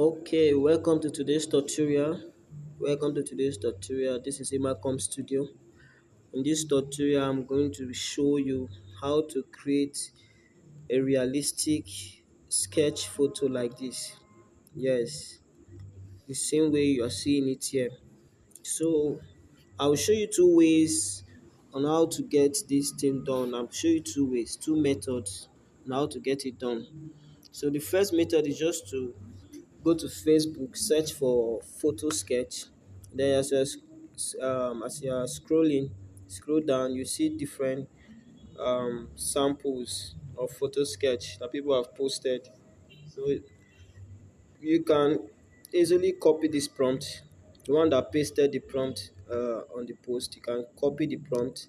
Okay, welcome to today's tutorial. Welcome to today's tutorial. This is Imacom Studio. In this tutorial, I'm going to show you how to create a realistic sketch photo like this. Yes, the same way you are seeing it here. So, I'll show you two ways on how to get this thing done. I'll show you two ways, two methods on how to get it done. So, the first method is just to go to Facebook, search for photo sketch. Then as you are scrolling, scroll down, you see different samples of photo sketch that people have posted. So you can easily copy this prompt. The one that pasted the prompt on the post, you can copy the prompt,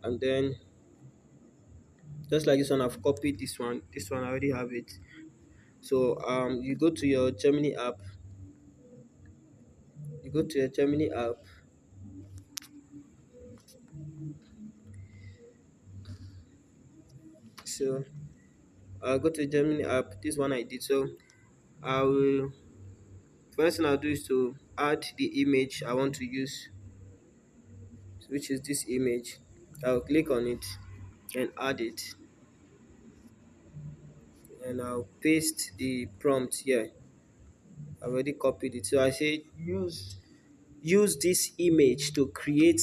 and then just like this one, I've copied this one. This one I already have it. So you go to your Gemini app. You go to your Gemini app. So I'll go to Gemini app. This one I did. So I will first thing I'll do is to add the image I want to use, which is this image. I'll click on it and add it, and I'll paste the prompt here. I already copied it. So I say use this image to create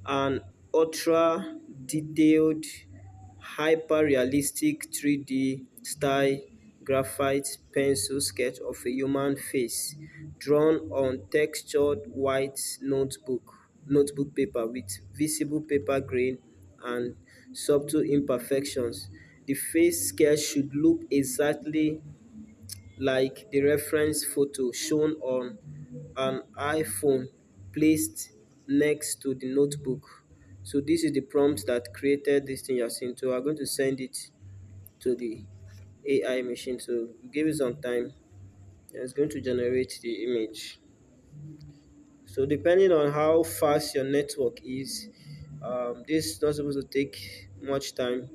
an ultra detailed, hyper realistic 3D style graphite pencil sketch of a human face drawn on textured white notebook paper with visible paper grain and subtle imperfections. The face sketch should look exactly like the reference photo shown on an iPhone placed next to the notebook. So this is the prompt that created this thing you're seeing. So I'm going to send it to the AI machine. So give it some time. It's going to generate the image. So depending on how fast your network is, this is not supposed to take much time.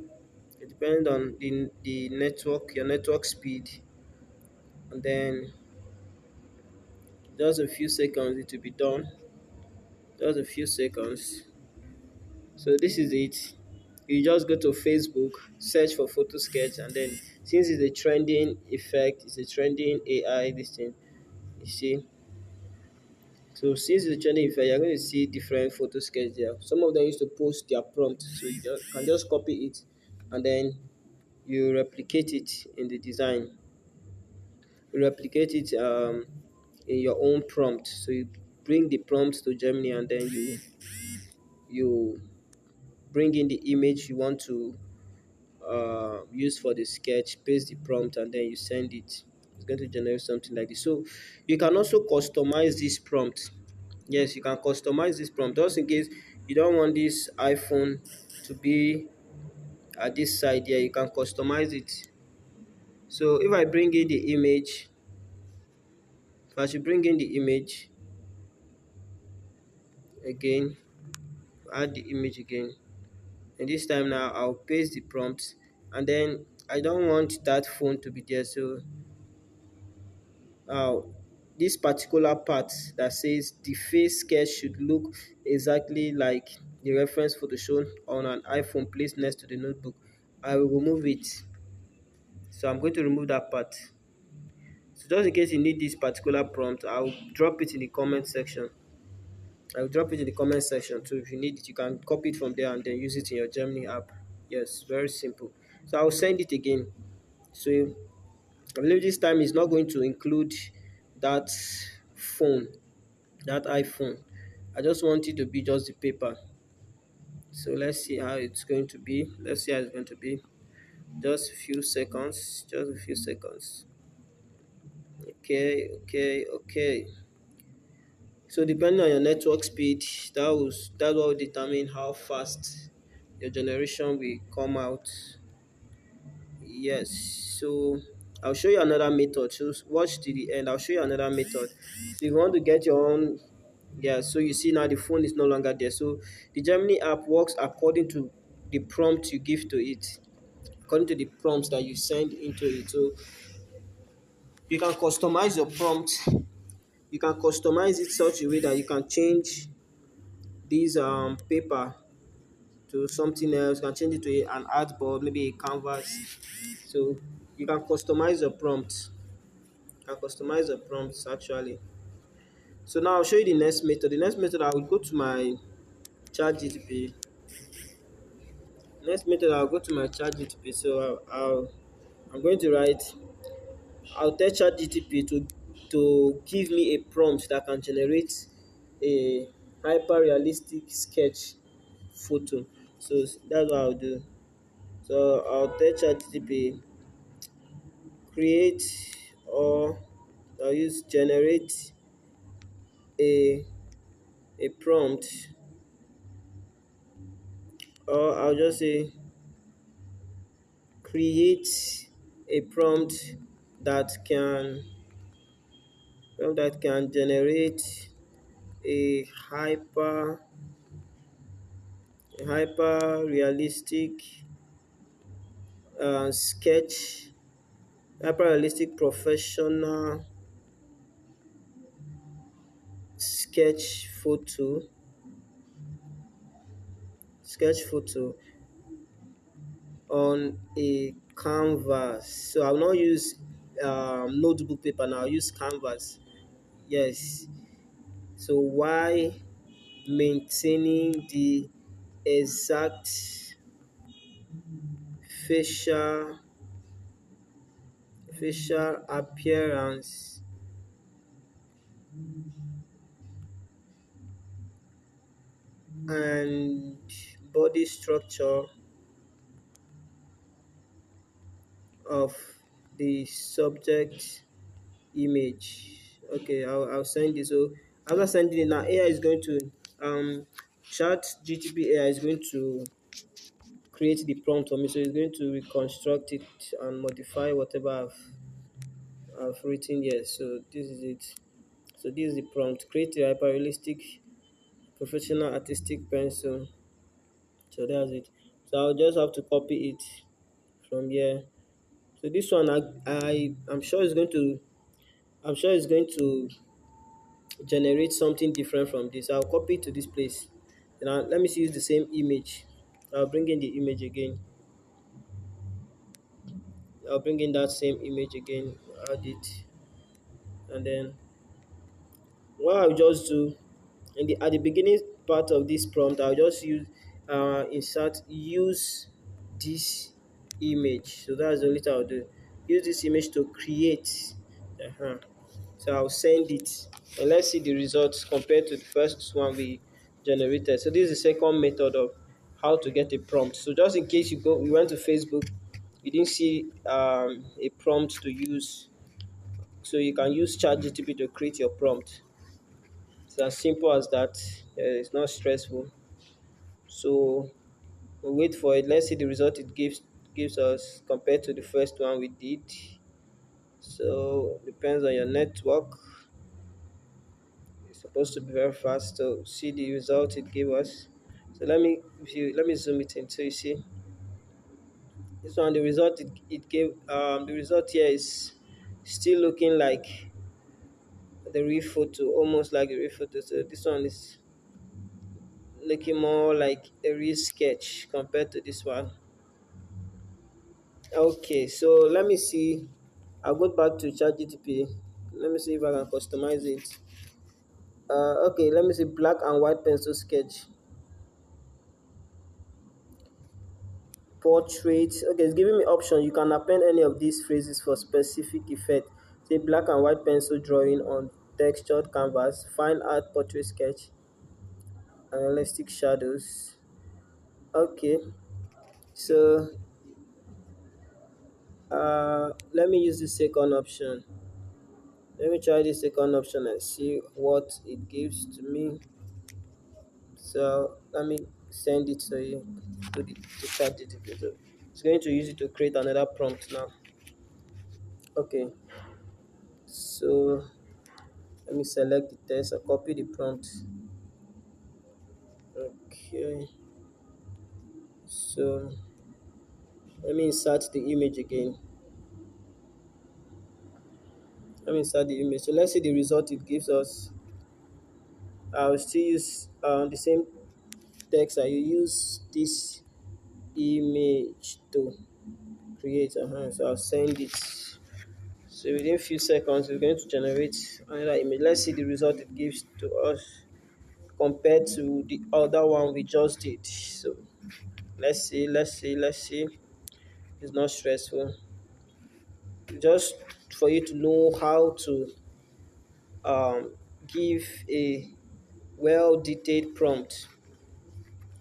It depends on the network, your network speed, and then just a few seconds it will be done. Just a few seconds. So this is it. You just go to Facebook, search for photo sketch, and then since it's a trending effect, it's a trending AI this thing, you see. So since it's a trending effect, you're going to see different photo sketch there. Some of them used to post their prompt, so can just copy it and then you replicate it in the design. You replicate it in your own prompt. So you bring the prompt to Gemini and then you bring in the image you want to use for the sketch, paste the prompt, and then you send it. It's going to generate something like this. So you can also customize this prompt. Yes, you can customize this prompt just in case you don't want this iPhone to be at this side here. You can customize it. So if I bring in the image, if I should bring in the image again, add the image again, and this time now I'll paste the prompt, and then I don't want that phone to be there. So uh, this particular part that says the face sketch should look exactly like the reference photo shown on an iPhone placed next to the notebook, I will remove it. So I'm going to remove that part. So just in case you need this particular prompt, I'll drop it in the comment section. I'll drop it in the comment section. So if you need it, you can copy it from there and then use it in your Gemini app. Yes, very simple. So I'll send it again. So I believe this time is not going to include that phone, that iPhone. I just want it to be just the paper. So let's see how it's going to be. Let's see how it's going to be. Just a few seconds. Just a few seconds. Okay. So depending on your network speed, that will determine how fast your generation will come out. Yes. So I'll show you another method. So watch to the end. I'll show you another method. So if you want to get your own, yeah. So you see now the phone is no longer there. So the Gemini app works according to the prompt you give to it, according to the prompts that you send into it. So You can customize your prompt. You can customize it such a way that you can change this paper to something else. You can change it to an artboard, maybe a canvas. So you can customize your prompt. You can customize the prompts actually. So now I'll show you the next method. The next method, I will go to my chat GTP. Next method, I'll go to my chat GTP. So I'm going to write, I'll tell chat GTP to give me a prompt that can generate a hyper realistic sketch photo. So that's what I'll do. So I'll tell chat GTP create, or I'll use generate a a prompt, or I'll just say create a that can generate a hyper realistic sketch, hyper realistic professional sketch photo, sketch photo on a canvas. So I'll not use notebook paper now, I'll use canvas. Yes. So why maintaining the exact facial appearance and body structure of the subject image. Okay, I'll send it. So after sending it now, AI is going to chat GTP AI is going to create the prompt for me. So it's going to reconstruct it and modify whatever I've written here. So this is it. So this is the prompt. Create a hyper realistic professional artistic pencil. So that's it. So I'll just have to copy it from here. So this one, I'm sure it's going to, generate something different from this. I'll copy it to this place. Now let me see, use the same image. I'll bring in the image again. I'll bring in that same image again. Add it, and then what I'll just do at the beginning part of this prompt, I'll just use this image. So that's the only thing I'll do. Use this image to create. So I'll send it, and let's see the results compared to the first one we generated. So this is the second method of how to get a prompt. So just in case you went to Facebook, you didn't see a prompt to use, so you can use ChatGPT to create your prompt. It's as simple as that. It's not stressful. So we'll wait for it. Let's see the result it gives us compared to the first one we did. So depends on your network. It's supposed to be very fast to see the result it gave us. So let me zoom it in so you see this one. The result it gave, the result here is still looking like the real photo, almost like a real photo. So this one is looking more like a real sketch compared to this one. Okay, so let me see. I'll go back to ChatGTP. Let me see if I can customize it. Okay, let me see, black and white pencil sketch, portrait. Okay, it's giving me option. You can append any of these phrases for specific effect. Say black and white pencil drawing on textured canvas, fine art portrait sketch, and realistic shadows. Okay, so let me use the second option. Let me try the second option and see what it gives to me. So let me send it to you to ChatGPT. So it's going to use it to create another prompt now. Okay, so let me select the text. I copy the prompt. Okay, so let me insert the image again. Let me insert the image. So let's see the result it gives us. I'll still use the same text. I use this image to create. So I'll send it. So within a few seconds, we're going to generate another image. Let's see the result it gives to us compared to the other one we just did. So let's see. It's not stressful. Just for you to know how to um, give a well detailed prompt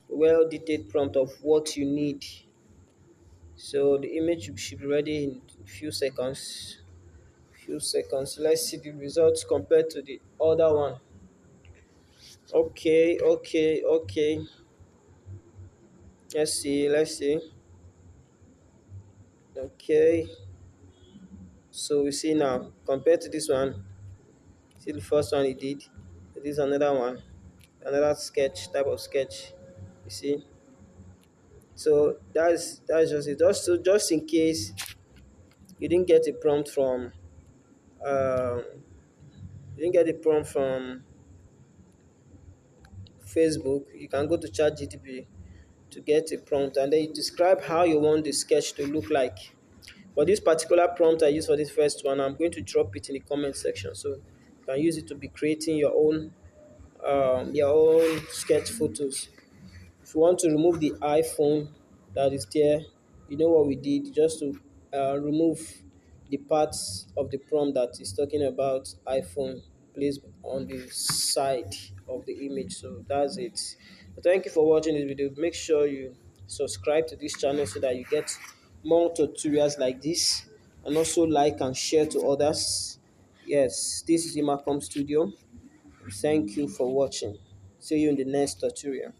of what you need. So the image should be ready in few seconds. Let's see the results compared to the other one. Okay. Let's see. Okay, so we see now compared to this one. See the first one he did. This is another one, another sketch type of sketch. You see. So that's just it. Just in case you didn't get a prompt from um, you didn't get a prompt from Facebook, you can go to ChatGTP to get a prompt, and then you describe how you want the sketch to look like. For this particular prompt I use for this first one, I'm going to drop it in the comment section, so you can use it to be creating your own sketch photos. If you want to remove the iPhone that is there, you know what we did, just to remove the parts of the prompt that is talking about iPhone, placed on the side of the image. So that's it. So thank you for watching this video. Make sure you subscribe to this channel so that you get more tutorials like this, and also like and share to others. Yes, this is Imacom Studio. Thank you for watching. See you in the next tutorial.